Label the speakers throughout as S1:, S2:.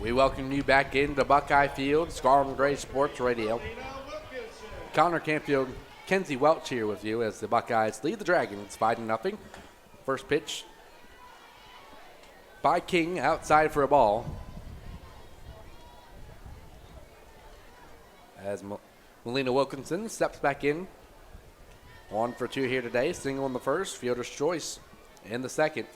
S1: We welcome you back into Buckeye Field, Scarlet and Gray Sports Radio. Connor Campfield, Kenzie Welch here with you as the Buckeyes lead the Dragons 5-0. First pitch by King outside for a ball. As Melina Wilkinson steps back in. 1 for 2 here today. Single in the first, fielder's choice in the second.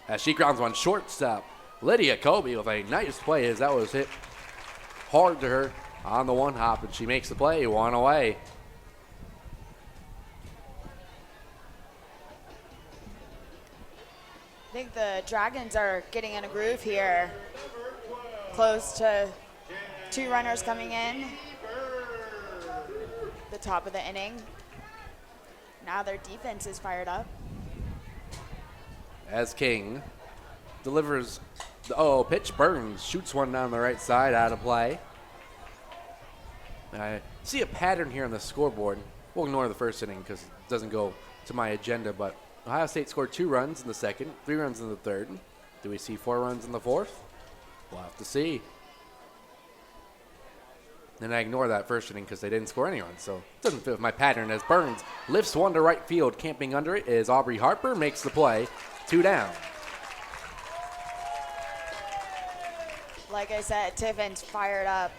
S1: As she grounds one shortstop, Lydia Kobe with a nice play as that was hit hard to her on the one hop, and she makes the play, 1 away.
S2: I think the Dragons are getting in a groove here. Close to 2 runners coming in. The top of the inning. Now their defense is fired up.
S1: As King delivers the pitch. Burns shoots one down the right side, out of play. I see a pattern here on the scoreboard. We'll ignore the first inning because it doesn't go to my agenda, but Ohio State scored 2 runs in the second, 3 runs in the third. Do we see 4 runs in the fourth? We'll have to see. Then I ignore that first inning because they didn't score any runs, so it doesn't fit with my pattern as Burns lifts one to right field. Camping under it is Aubrey Harper, makes the play. 2 down.
S2: Like I said, Tiffin's fired up.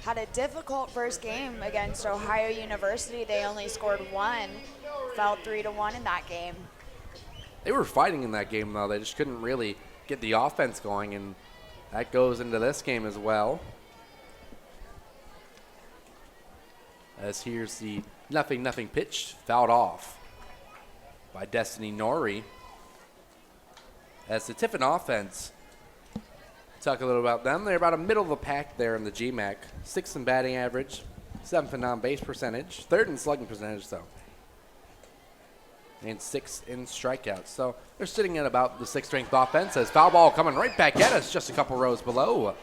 S2: Had a difficult first game against Ohio University. They only scored 1. Fell 3-1 in that game.
S1: They were fighting in that game, though. They just couldn't really get the offense going, and that goes into this game as well. As here's the 0-0 pitch, fouled off by Destiny Norrie. As the Tiffin offense, talk a little about them. They're about a middle of the pack there in the GMAC. 6th in batting average, 7th in on-base percentage, 3rd in slugging percentage, though, and 6th in strikeouts. So they're sitting at about the 6th strength offense as foul ball coming right back at us just a couple rows below.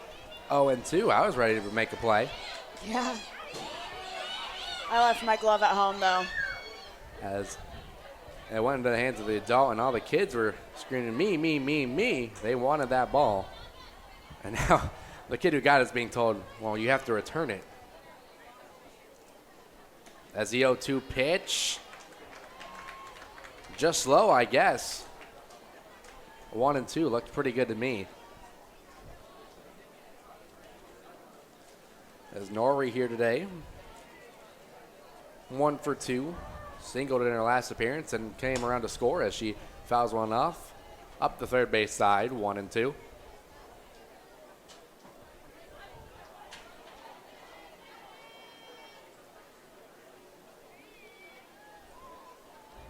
S1: 0-2. I was ready to make a play.
S2: Yeah. I left my glove at home, though.
S1: As it went into the hands of the adult, and all the kids were screaming, me, me, me, me. They wanted that ball. And now the kid who got it is being told, well, you have to return it. As the 0-2 pitch, just low, I guess. 1-2 looked pretty good to me. As Norrie here today, 1 for 2, singled in her last appearance and came around to score as she fouls one off up the third base side, 1-2.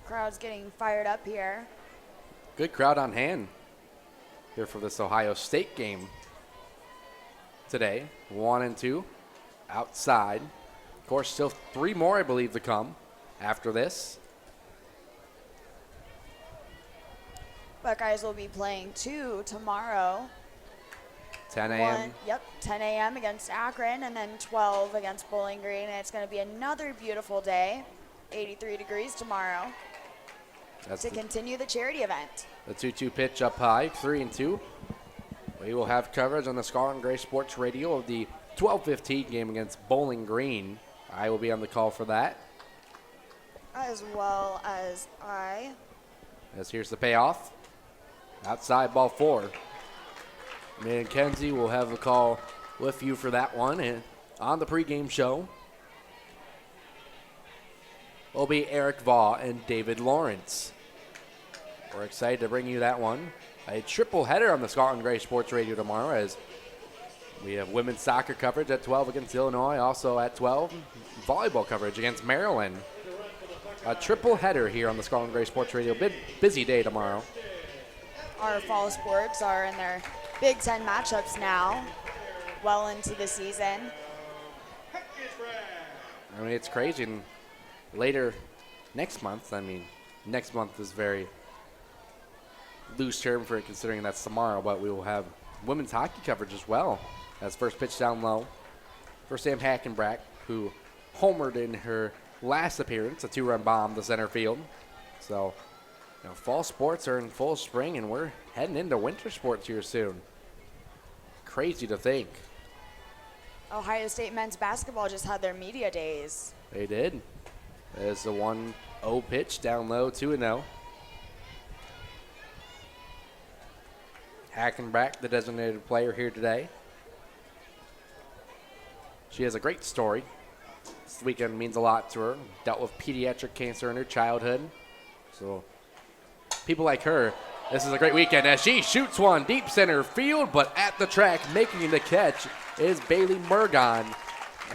S2: Crowd's getting fired up here.
S1: Good crowd on hand here for this Ohio State game today. 1-2 outside. Of course, still 3 more, I believe, to come after this.
S2: Buckeyes will be playing 2 tomorrow.
S1: 10 a.m.
S2: 10 a.m. against Akron, and then 12 against Bowling Green. And it's going to be another beautiful day, 83 degrees tomorrow, to continue the charity event.
S1: The 2-2 pitch up high, 3-2. We will have coverage on the Scarlet and Gray Sports Radio of the 12:15 game against Bowling Green. I will be on the call for that.
S2: As well as I.
S1: As here's the payoff. Outside ball 4. Me and Kenzie will have a call with you for that one. And on the pregame show will be Eric Vaugh and David Lawrence. We're excited to bring you that one. A triple header on the Scarlet and Gray Sports Radio tomorrow as we have women's soccer coverage at 12 against Illinois. Also at 12, volleyball coverage against Maryland. A triple header here on the Scarlet and Gray Sports Radio. Busy day tomorrow.
S2: Our fall sports are in their Big Ten matchups now, well into the season.
S1: I mean, it's crazy. And later next month, next month is very loose term for it considering that's tomorrow, but we will have women's hockey coverage as well. As first pitch down low for Sam Hackenbrack, who homered in her last appearance, a 2-run bomb to center field. So Now, fall sports are in full spring, and we're heading into winter sports here soon. Crazy to think.
S2: Ohio State men's basketball just had their media days.
S1: They did. There's the 1-0 pitch down low, 2-0. Hackenbach, the designated player here today. She has a great story. This weekend means a lot to her. Dealt with pediatric cancer in her childhood. So people like her, this is a great weekend as she shoots one deep center field, but at the track making the catch is Bailey Murgon.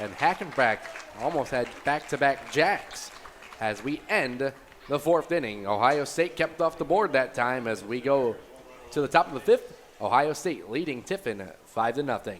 S1: And Hackenbach almost had back-to-back jacks as we end the 4th inning. Ohio State kept off the board that time as we go to the top of the 5th. Ohio State leading Tiffin 5-0.